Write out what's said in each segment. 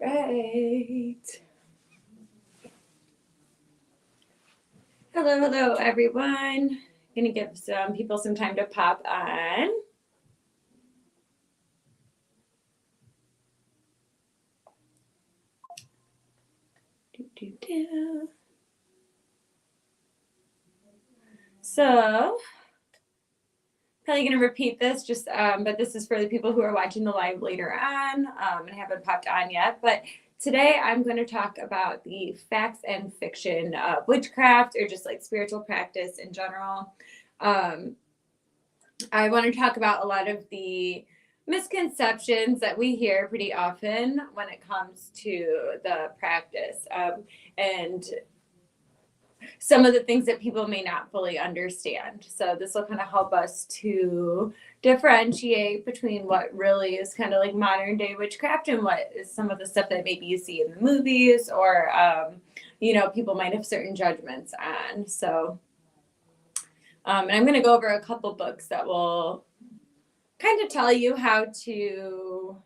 Right. Hello, everyone. Gonna give some people some time to pop on. So, probably gonna repeat this, but this is for the people who are watching the live later on and haven't popped on yet. But today I'm going to talk about the facts and fiction of witchcraft, or just like spiritual practice in general. I want to talk about a lot of the misconceptions that we hear pretty often when it comes to the practice, and some of the things that people may not fully understand. So this will kind of help us to differentiate between what really is kind of like modern day witchcraft and what is some of the stuff that maybe you see in the movies, or people might have certain judgments on. So and I'm going to go over a couple books that will kind of tell you how to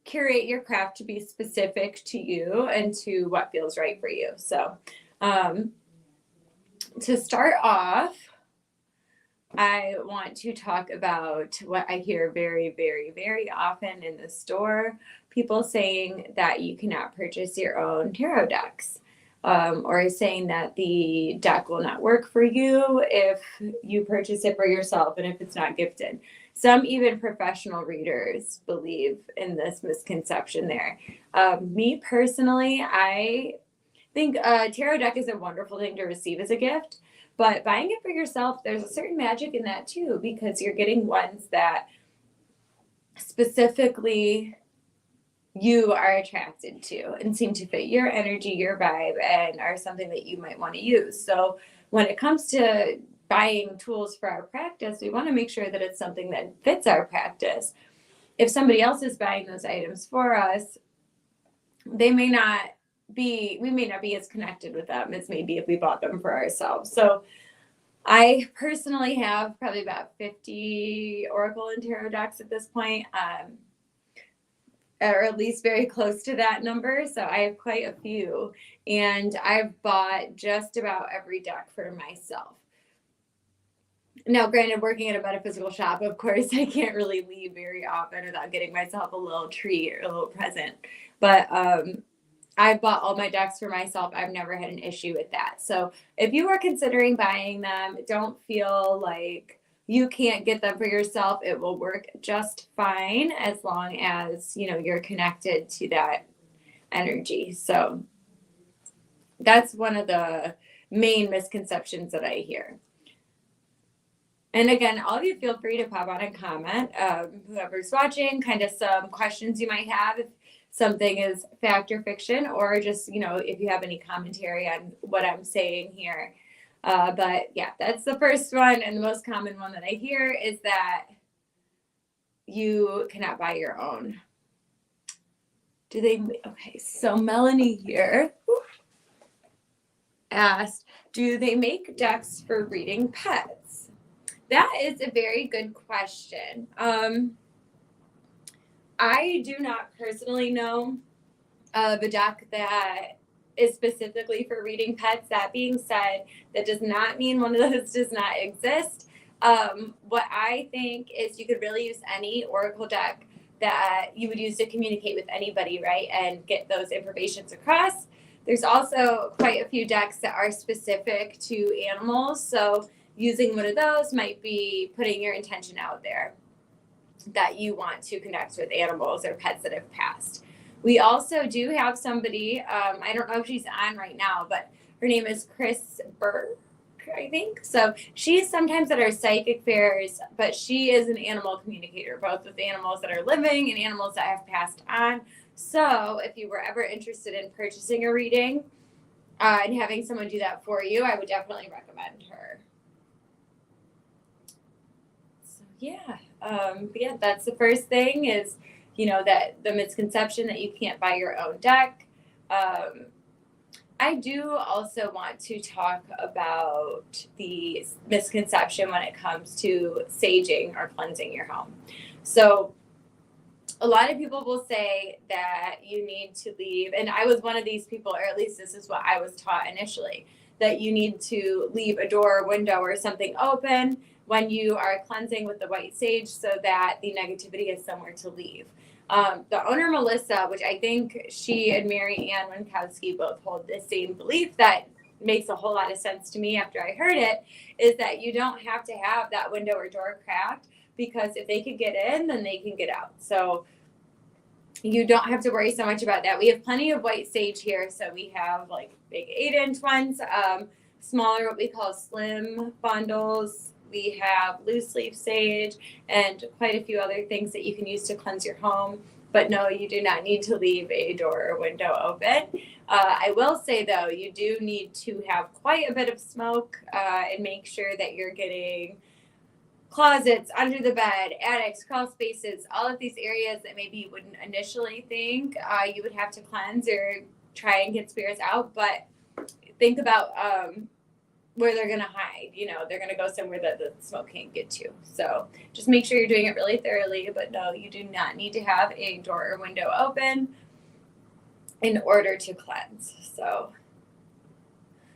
curate your craft to be specific to you and to what feels right for you. So to start off, I want to talk about what I hear very, very, very often in the store. People saying that you cannot purchase your own tarot decks, or saying that the deck will not work for you if you purchase it for yourself and if it's not gifted. Some even professional readers believe in this misconception there. Me personally, I think a tarot deck is a wonderful thing to receive as a gift, but buying it for yourself, there's a certain magic in that too, because you're getting ones that specifically you are attracted to and seem to fit your energy, your vibe, and are something that you might want to use. So when it comes to buying tools for our practice, we want to make sure that it's something that fits our practice. If somebody else is buying those items for us, we may not be as connected with them as maybe if we bought them for ourselves. So I personally have probably about 50 Oracle and Tarot decks at this point, or at least very close to that number. So I have quite a few, and I've bought just about every deck for myself. Now, granted, working at a metaphysical shop, of course, I can't really leave very often without getting myself a little treat or a little present. But I've bought all my decks for myself. I've never had an issue with that. So if you are considering buying them, don't feel like you can't get them for yourself. It will work just fine as long as, you're connected to that energy. So that's one of the main misconceptions that I hear. And again, all of you feel free to pop on and comment, whoever's watching, kind of some questions you might have, if something is fact or fiction, or just, if you have any commentary on what I'm saying here. But yeah, that's the first one, and the most common one that I hear is that you cannot buy your own. Okay, so Melanie here asked, do they make decks for reading pets? That is a very good question. I do not personally know of a deck that is specifically for reading pets. That being said, that does not mean one of those does not exist. What I think is you could really use any Oracle deck that you would use to communicate with anybody, right, and get those informations across. There's also quite a few decks that are specific to animals, so using one of those might be putting your intention out there that you want to connect with animals or pets that have passed. We also do have somebody, I don't know if she's on right now, but her name is Chris Burke, I think. So she's sometimes at our psychic fairs, but she is an animal communicator, both with animals that are living and animals that have passed on. So if you were ever interested in purchasing a reading and having someone do that for you, I would definitely recommend her. So yeah, that's the first thing is, that the misconception that you can't buy your own deck. I do also want to talk about the misconception when it comes to saging or cleansing your home. So a lot of people will say that you need to leave, and I was one of these people, or at least this is what I was taught initially, that you need to leave a door or window or something open when you are cleansing with the white sage so that the negativity has somewhere to leave. The owner, Melissa, which I think she and Mary Ann Winkowski both hold the same belief that makes a whole lot of sense to me after I heard it, is that you don't have to have that window or door cracked, because if they can get in, then they can get out. So you don't have to worry so much about that. We have plenty of white sage here. So we have like big 8-inch ones, smaller, what we call slim bundles. We have loose leaf sage and quite a few other things that you can use to cleanse your home. But no, you do not need to leave a door or window open. I will say, though, you do need to have quite a bit of smoke and make sure that you're getting closets, under the bed, attics, crawl spaces, all of these areas that maybe you wouldn't initially think you would have to cleanse or try and get spirits out. But think about where they're going to hide. They're going to go somewhere that the smoke can't get to. So just make sure you're doing it really thoroughly. But no, you do not need to have a door or window open in order to cleanse. So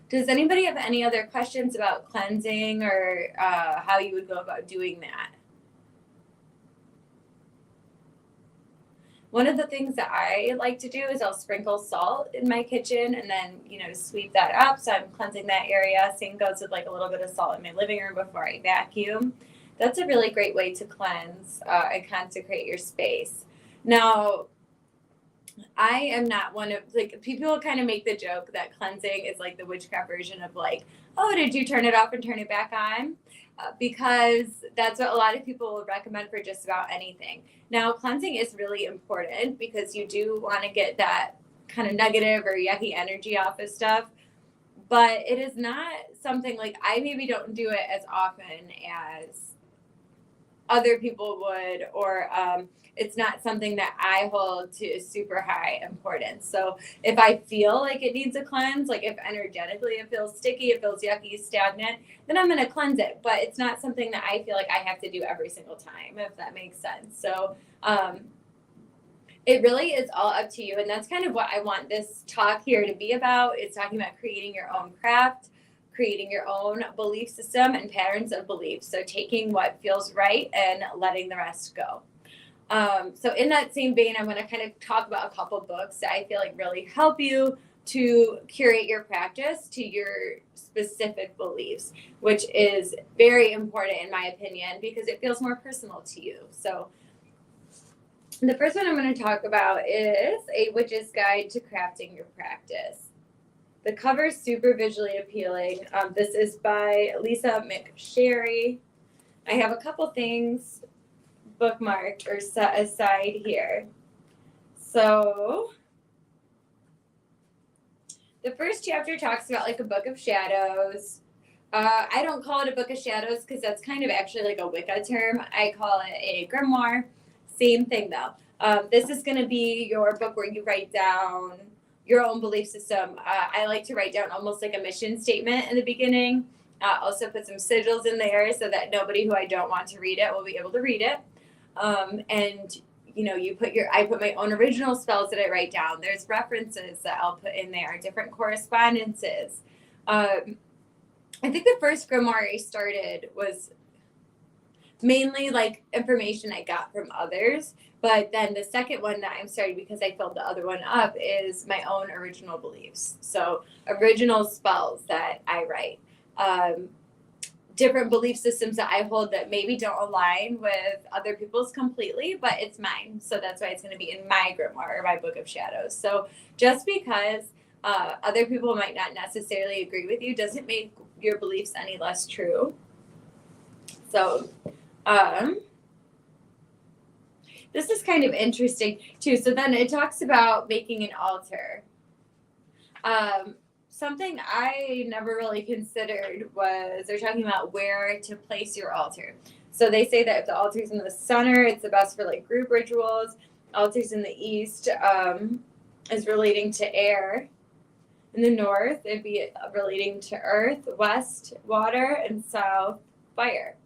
does anybody have any other questions about cleansing or how you would go about doing that? One of the things that I like to do is I'll sprinkle salt in my kitchen and then, sweep that up. So I'm cleansing that area. Same goes with like a little bit of salt in my living room before I vacuum. That's a really great way to cleanse and consecrate your space. Now, I am not one of, like, people kind of make the joke that cleansing is like the witchcraft version of like, oh, did you turn it off and turn it back on? Because that's what a lot of people will recommend for just about anything. Now, cleansing is really important because you do want to get that kind of negative or yucky energy off of stuff. But it is not something like, I maybe don't do it as often as other people would, or it's not something that I hold to super high importance. So if I feel like it needs a cleanse, like if energetically it feels sticky, it feels yucky, stagnant, then I'm going to cleanse it. But it's not something that I feel like I have to do every single time, if that makes sense. So it really is all up to you. And that's kind of what I want this talk here to be about. It's talking about creating your own craft, creating your own belief system and patterns of belief. So taking what feels right and letting the rest go. So in that same vein, I'm going to kind of talk about a couple books that I feel like really help you to curate your practice to your specific beliefs, which is very important in my opinion because it feels more personal to you. So the first one I'm going to talk about is A Witch's Guide to Crafting Your Practice. The cover is super visually appealing. This is by Lisa McSherry. I have a couple things bookmarked or set aside here. So the first chapter talks about like a book of shadows. I don't call it a book of shadows because that's kind of actually like a Wicca term. I call it a grimoire. Same thing though. This is going to be your book where you write down your own belief system. I like to write down almost like a mission statement in the beginning. Also put some sigils in there so that nobody who I don't want to read it will be able to read it. And I put my own original spells that I write down. There's references that I'll put in there, different correspondences. I think the first grimoire I started was mainly like information I got from others. But then the second one that I'm starting because I filled the other one up is my own original beliefs. So original spells that I write. Different belief systems that I hold that maybe don't align with other people's completely, but it's mine. So that's why it's going to be in my grimoire or my book of shadows. So just because other people might not necessarily agree with you doesn't make your beliefs any less true. So this is kind of interesting too. So then it talks about making an altar. Something I never really considered was they're talking about where to place your altar. So they say that if the altar's in the center, it's the best for like group rituals. Altars in the east is relating to air. In the north, it'd be relating to earth, west, water, and south, fire.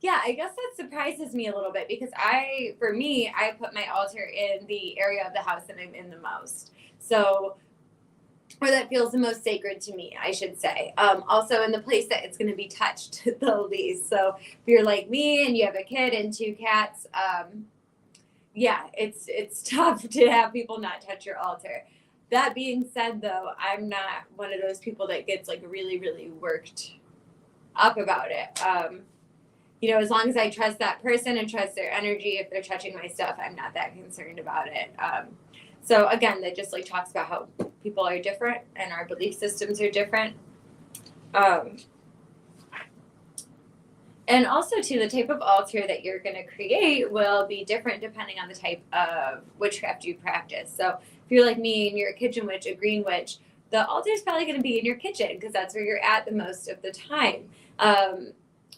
Yeah, I guess that surprises me a little bit because for me, I put my altar in the area of the house that I'm in the most. So, or that feels the most sacred to me, I should say. Also in the place that it's going to be touched the least. So if you're like me and you have a kid and 2 cats, yeah, it's tough to have people not touch your altar. That being said, though, I'm not one of those people that gets like really, really worked up about it. As long as I trust that person and trust their energy, if they're touching my stuff, I'm not that concerned about it. So again, that just like talks about how people are different and our belief systems are different. And also, too, the type of altar that you're going to create will be different depending on the type of witchcraft you practice. So if you're like me and you're a kitchen witch, a green witch, the altar is probably going to be in your kitchen because that's where you're at the most of the time.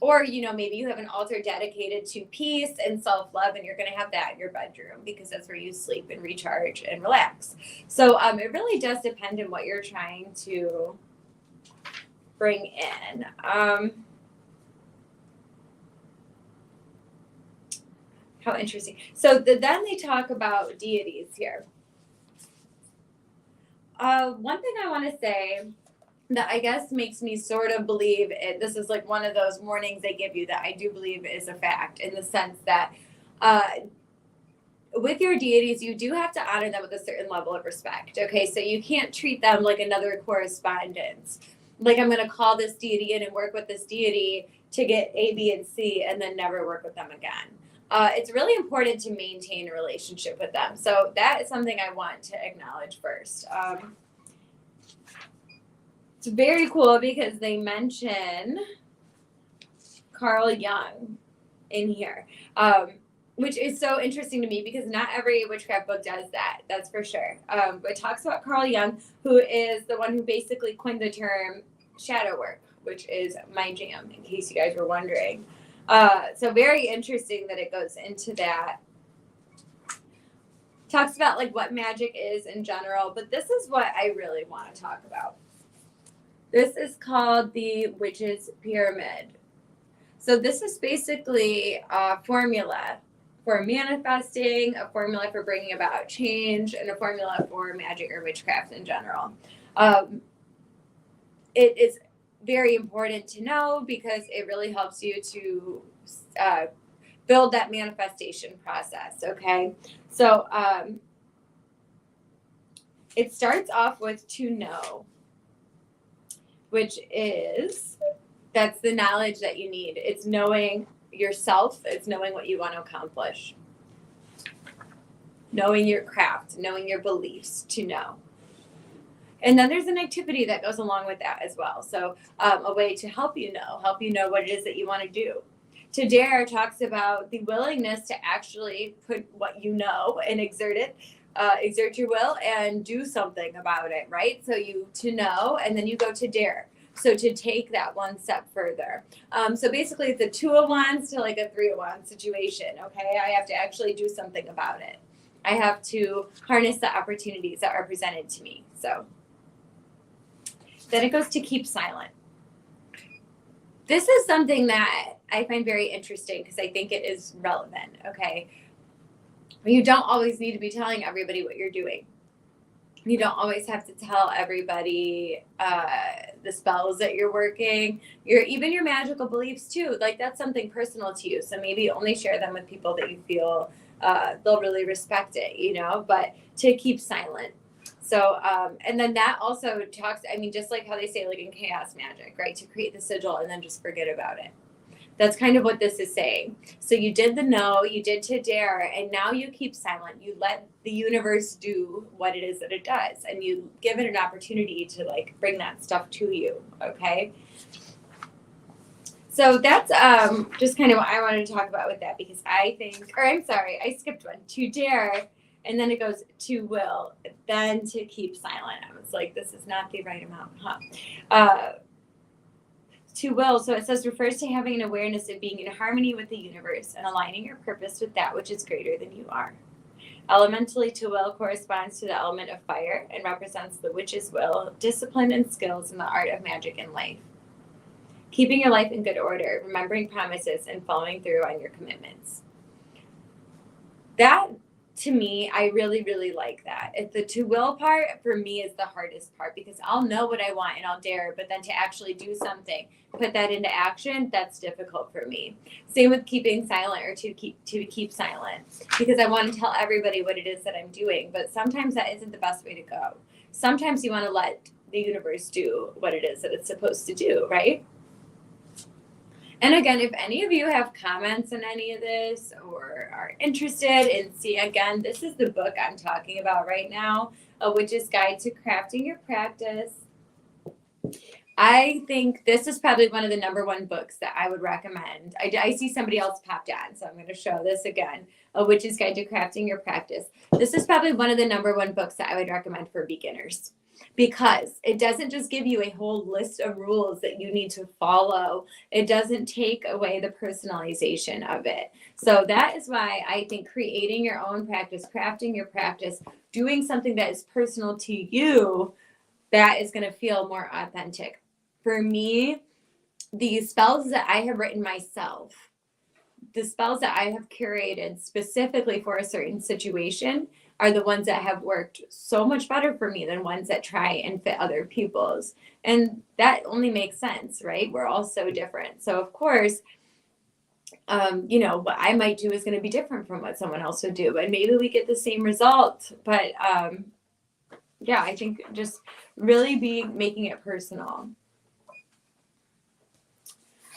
Or, maybe you have an altar dedicated to peace and self-love, and you're going to have that in your bedroom because that's where you sleep and recharge and relax. So it really does depend on what you're trying to bring in. How interesting. So then they talk about deities here. One thing I want to say that I guess makes me sort of believe it. This is like one of those warnings they give you that I do believe is a fact in the sense that with your deities, you do have to honor them with a certain level of respect. Okay, so you can't treat them like another correspondence. Like I'm going to call this deity in and work with this deity to get A, B, and C and then never work with them again. It's really important to maintain a relationship with them. So that is something I want to acknowledge first. It's very cool because they mention Carl Jung in here, which is so interesting to me because not every witchcraft book does that. That's for sure. But it talks about Carl Jung, who is the one who basically coined the term shadow work, which is my jam, in case you guys were wondering. So very interesting that it goes into that. Talks about like what magic is in general, but this is what I really want to talk about. This is called the Witch's Pyramid. So this is basically a formula for manifesting, a formula for bringing about change, and a formula for magic or witchcraft in general. It is very important to know because it really helps you to build that manifestation process, okay? So it starts off with to know, which is, that's the knowledge that you need. It's knowing yourself. It's knowing what you want to accomplish. Knowing your craft, knowing your beliefs, to know. And then there's an activity that goes along with that as well. So a way to help you know what it is that you want to do. To dare talks about the willingness to actually put what you know and exert your will and do something about it, right? So you to know, and then you go to dare. So to take that one step further. So basically it's a 2 of wands to like a 3 of wands situation, okay? I have to actually do something about it. I have to harness the opportunities that are presented to me. So then it goes to keep silent. This is something that I find very interesting because I think it is relevant, okay? You don't always need to be telling everybody what you're doing. You don't always have to tell everybody the spells that you're working, even your magical beliefs too. Like that's something personal to you. So maybe only share them with people that you feel they'll really respect it, but to keep silent. So, and then that also talks, just like how they say like in chaos magic, right? To create the sigil and then just forget about it. That's kind of what this is saying. So you did the no, you did to dare, and now you keep silent. You let the universe do what it is that it does, and you give it an opportunity to like bring that stuff to you, okay? So that's just kind of what I wanted to talk about with that because I skipped one. To dare, and then it goes to will, then to keep silent. I was like, this is not the right amount, huh? To will, so it says refers to having an awareness of being in harmony with the universe and aligning your purpose with that which is greater than you are. Elementally, to will corresponds to the element of fire and represents the witch's will, discipline, and skills in the art of magic and life. keeping your life in good order, remembering promises, and following through on your commitments. That, to me, I really, really like that. The to will part for me is the hardest part, because I'll know what I want and I'll dare, but then to actually do something, put that into action, that's difficult for me. Same with keeping silent, or to keep silent, because I want to tell everybody what it is that I'm doing, but sometimes that isn't the best way to go. Sometimes you want to let the universe do what it is that it's supposed to do, right? And again, if any of you have comments on any of this or are interested in seeing, again, this is the book I'm talking about right now, A Witch's Guide to Crafting Your Practice. I think this is probably one of the number one books that I would recommend. I see somebody else popped on, so I'm going to show this again. A Witch's Guide to Crafting Your Practice. This is probably one of the number one books that I would recommend for beginners, because it doesn't just give you a whole list of rules that you need to follow. It doesn't take away the personalization of it. So that is why I think creating your own practice, crafting your practice, doing something that is personal to you, that is going to feel more authentic. For me, the spells that I have written myself, the spells that I have curated specifically for a certain situation, are the ones that have worked so much better for me than ones that try and fit other people's. And that only makes sense, right? We're all so different. So of course, what I might do is going to be different from what someone else would do, but maybe we get the same result. But I think just really making it personal.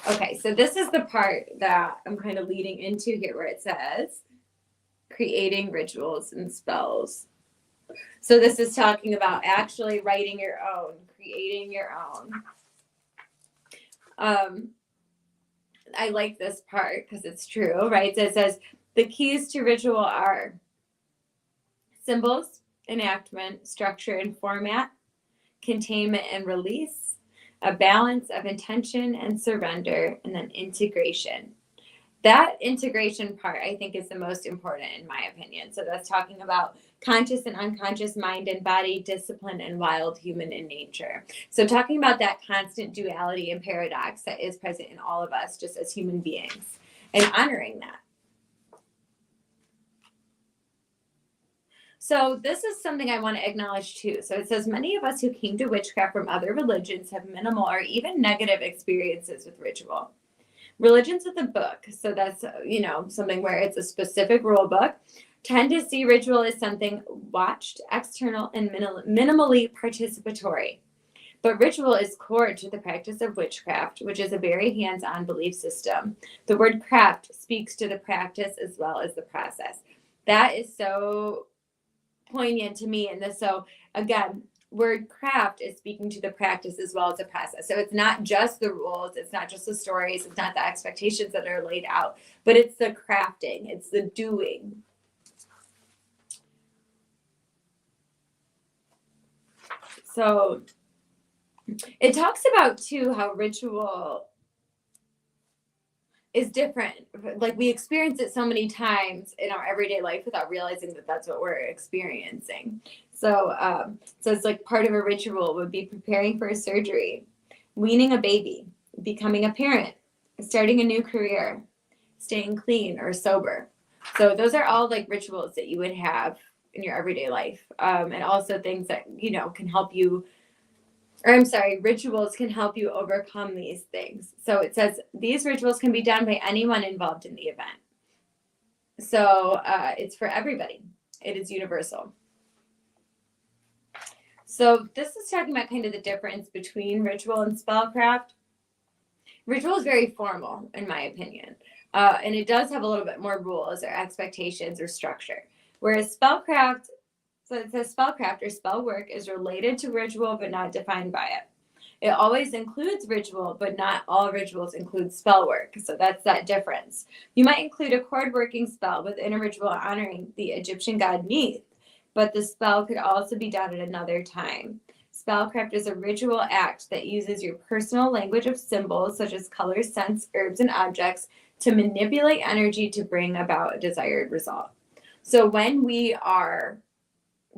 Okay, so this is the part that I'm kind of leading into here, where it says creating rituals and spells. So this is talking about actually writing your own, creating your own. I like this part because it's true, right? So it says the keys to ritual are symbols, enactment, structure and format, containment and release, a balance of intention and surrender, and then integration. That integration part, I think, is the most important in my opinion. So that's talking about conscious and unconscious mind and body, discipline and wild human in nature. So talking about that constant duality and paradox that is present in all of us just as human beings, and honoring that. So this is something I want to acknowledge too. So it says many of us who came to witchcraft from other religions have minimal or even negative experiences with ritual. Religions with a book, so that's, something where it's a specific rule book, tend to see ritual as something watched, external, and minimally participatory. But ritual is core to the practice of witchcraft, which is a very hands-on belief system. The word craft speaks to the practice as well as the process. That is so poignant to me in this. So again, word craft is speaking to the practice as well as the process. So it's not just the rules, it's not just the stories, it's not the expectations that are laid out, but it's the crafting, it's the doing. So it talks about too how ritual is different. Like we experience it so many times in our everyday life without realizing that that's what we're experiencing. So it's like part of a ritual would be preparing for a surgery, weaning a baby, becoming a parent, starting a new career, staying clean or sober. So those are all like rituals that you would have in your everyday life. And also things that, can help you, rituals can help you overcome these things. So it says these rituals can be done by anyone involved in the event. So it's for everybody. It is universal. So this is talking about kind of the difference between ritual and spellcraft. Ritual is very formal, in my opinion. And it does have a little bit more rules or expectations or structure. Whereas spellcraft, so it says spellcraft or spell work is related to ritual but not defined by it. It always includes ritual, but not all rituals include spell work. So that's that difference. You might include a cord working spell within a ritual honoring the Egyptian god Neith, but the spell could also be done at another time. Spellcraft is a ritual act that uses your personal language of symbols such as colors, scents, herbs, and objects to manipulate energy to bring about a desired result. So when we are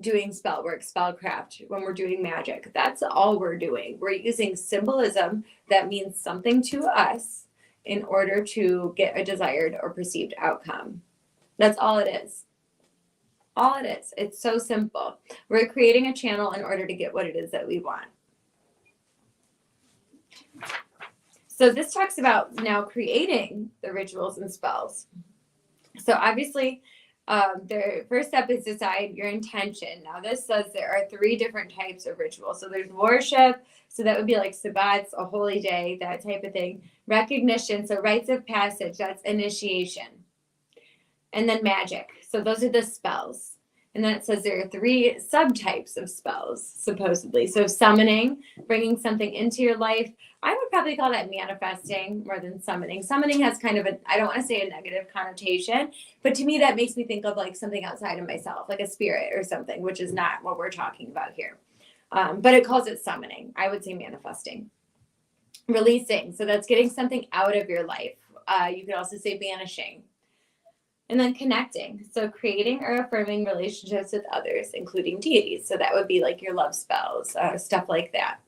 doing spell work, spellcraft, when we're doing magic. That's all we're doing. We're using symbolism that means something to us in order to get a desired or perceived outcome. That's all it is. All it is. It's so simple. We're creating a channel in order to get what it is that we want. So this talks about now creating the rituals and spells. So obviously, the first step is decide your intention. Now this says there are 3 different types of rituals. So there's worship. So that would be like sabbats, a holy day, that type of thing. Recognition. So rites of passage. That's initiation. And then magic. So those are the spells. And then it says there are 3 subtypes of spells, supposedly. So summoning, bringing something into your life. I would probably call that manifesting more than summoning. Summoning has kind of a, I don't want to say a negative connotation, but to me that makes me think of like something outside of myself, like a spirit or something, which is not what we're talking about here. But it calls it summoning. I would say manifesting. Releasing. So that's getting something out of your life. You could also say banishing. And then connecting. So creating or affirming relationships with others, including deities. So that would be like your love spells, stuff like that.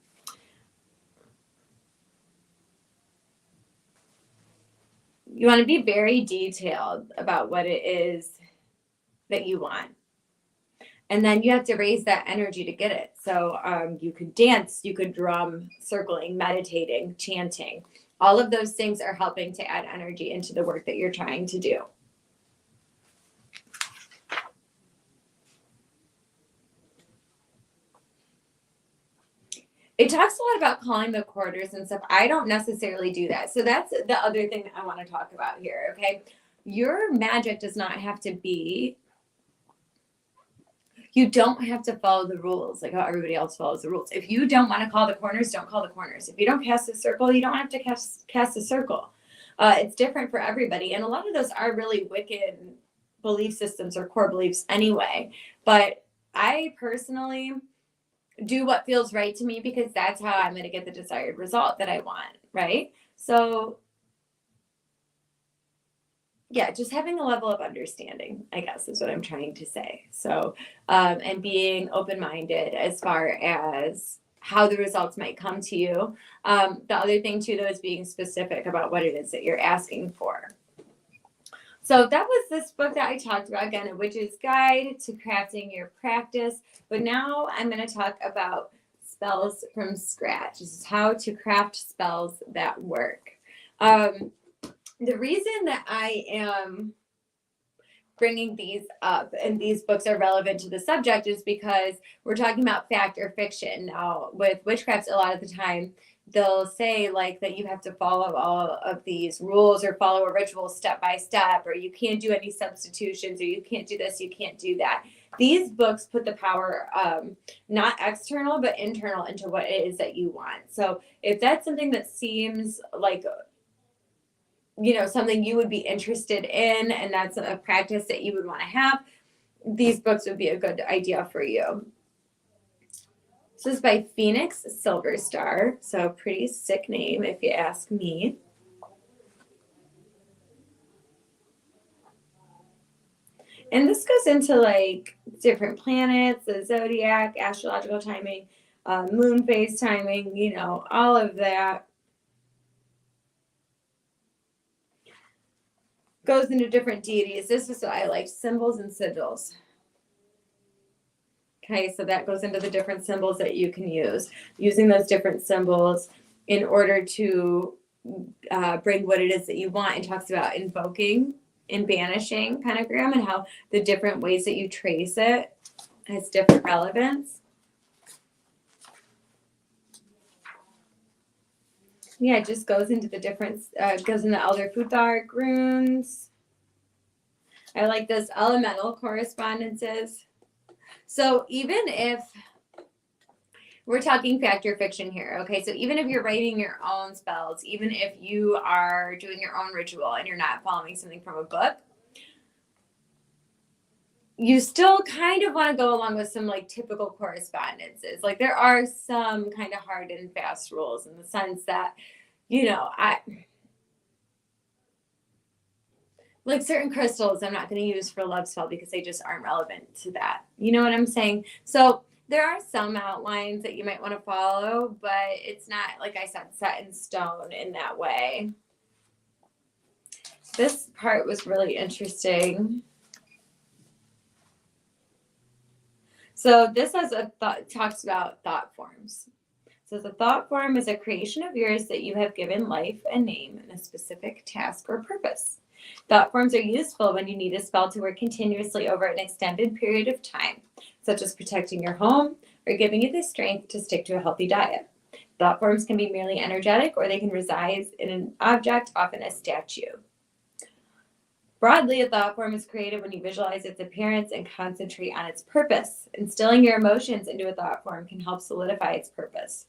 You want to be very detailed about what it is that you want. And then you have to raise that energy to get it. So you could dance, you could drum, circling, meditating, chanting. All of those things are helping to add energy into the work that you're trying to do. It talks a lot about calling the quarters and stuff. I don't necessarily do that. So that's the other thing that I want to talk about here, okay? Your magic does not have to be, you don't have to follow the rules like how everybody else follows the rules. If you don't want to call the corners, don't call the corners. If you don't cast a circle, you don't have to cast a circle. It's different for everybody. And a lot of those are really wicked belief systems or core beliefs anyway. But I personally do what feels right to me because that's how I'm going to get the desired result that I want, right? So yeah, just having a level of understanding, I guess, is what I'm trying to say. So, and being open-minded as far as how the results might come to you. The other thing too, though, is being specific about what it is that you're asking for. So that was this book that I talked about, again, A Witch's Guide to Crafting Your Practice. But now I'm going to talk about spells from scratch. This is how to craft spells that work. The reason that I am bringing these up and these books are relevant to the subject is because we're talking about fact or fiction. Now, with witchcraft, a lot of the time, they'll say like that you have to follow all of these rules or follow a ritual step by step, or you can't do any substitutions, or you can't do this, you can't do that. These books put the power not external but internal into what it is that you want. So if that's something that seems like, you know, something you would be interested in and that's a practice that you would want to have, these books would be a good idea for you. This is by Phoenix Silverstar, so pretty sick name if you ask me. And this goes into like different planets, the zodiac, astrological timing, moon phase timing, you know, all of that. Goes into different deities. This is what I like, symbols and sigils. Okay, so that goes into the different symbols that you can use. Using those different symbols in order to bring what it is that you want. It talks about invoking and banishing pentagram and how the different ways that you trace it has different relevance. Yeah, it just goes into the different, goes into Elder Futhark runes. I like this elemental correspondences. So even if we're talking fact or fiction here, okay, so even if you're writing your own spells, even if you are doing your own ritual and you're not following something from a book, you still kind of want to go along with some like typical correspondences. Like there are some kind of hard and fast rules in the sense that, you know, like certain crystals I'm not going to use for love spell because they just aren't relevant to that. You know what I'm saying? So there are some outlines that you might want to follow, but it's not, like I said, set in stone in that way. This part was really interesting. So this has talks about thought forms. So the thought form is a creation of yours that you have given life and name and a specific task or purpose. Thought forms are useful when you need a spell to work continuously over an extended period of time, such as protecting your home or giving you the strength to stick to a healthy diet. Thought forms can be merely energetic, or they can reside in an object, often a statue. Broadly, a thought form is created when you visualize its appearance and concentrate on its purpose. Instilling your emotions into a thought form can help solidify its purpose.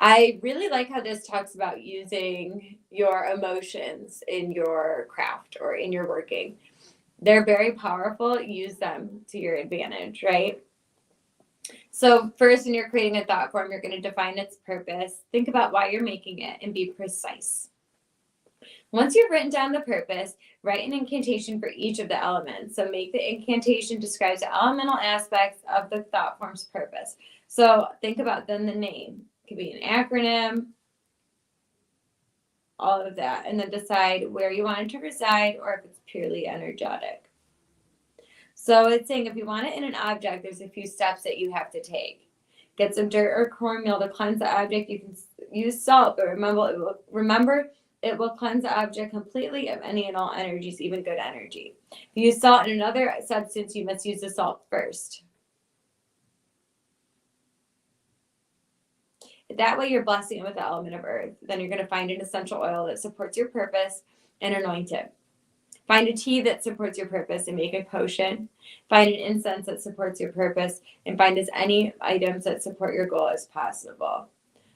I really like how this talks about using your emotions in your craft or in your working. They're very powerful. Use them to your advantage, right? So first, when you're creating a thought form, you're going to define its purpose. Think about why you're making it and be precise. Once you've written down the purpose, write an incantation for each of the elements. So make the incantation describes the elemental aspects of the thought form's purpose. So think about then the name. It could be an acronym, all of that, and then decide where you want it to reside or if it's purely energetic. So it's saying if you want it in an object, there's a few steps that you have to take. Get some dirt or cornmeal to cleanse the object. You can use salt, but remember it will cleanse the object completely of any and all energies, even good energy. If you use salt in another substance, you must use the salt first. That way you're blessing it with the element of earth. Then you're going to find an essential oil that supports your purpose and anoint it. Find a tea that supports your purpose and make a potion. Find an incense that supports your purpose and find as many items that support your goal as possible.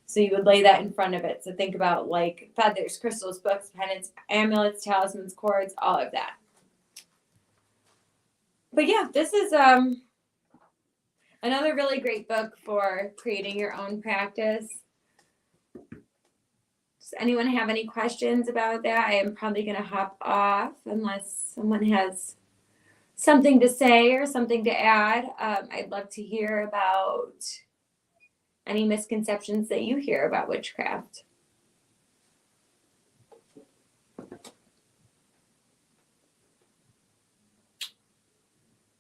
So you would lay that in front of it. So think about like feathers, crystals, books, pendants, amulets, talismans, cords, all of that. But yeah, this is another really great book for creating your own practice. Does anyone have any questions about that? I am probably going to hop off unless someone has something to say or something to add. I'd love to hear about any misconceptions that you hear about witchcraft.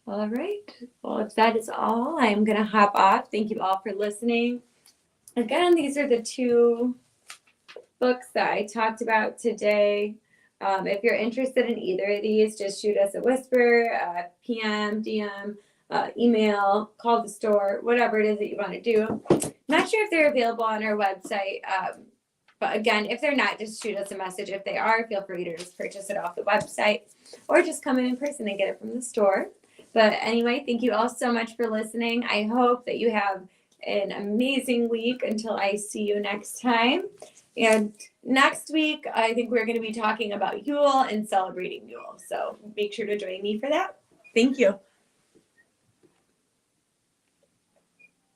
All right. Well, if that is all, I am going to hop off. Thank you all for listening. Again, these are the two books that I talked about today. If you're interested in either of these, just shoot us a whisper, PM, DM, email, call the store, whatever it is that you want to do. Not sure if they're available on our website, but again, if they're not, just shoot us a message. If they are, feel free to just purchase it off the website or just come in person and get it from the store. But anyway, thank you all so much for listening. I hope that you have an amazing week until I see you next time. And next week, I think we're going to be talking about Yule and celebrating Yule. So make sure to join me for that. Thank you.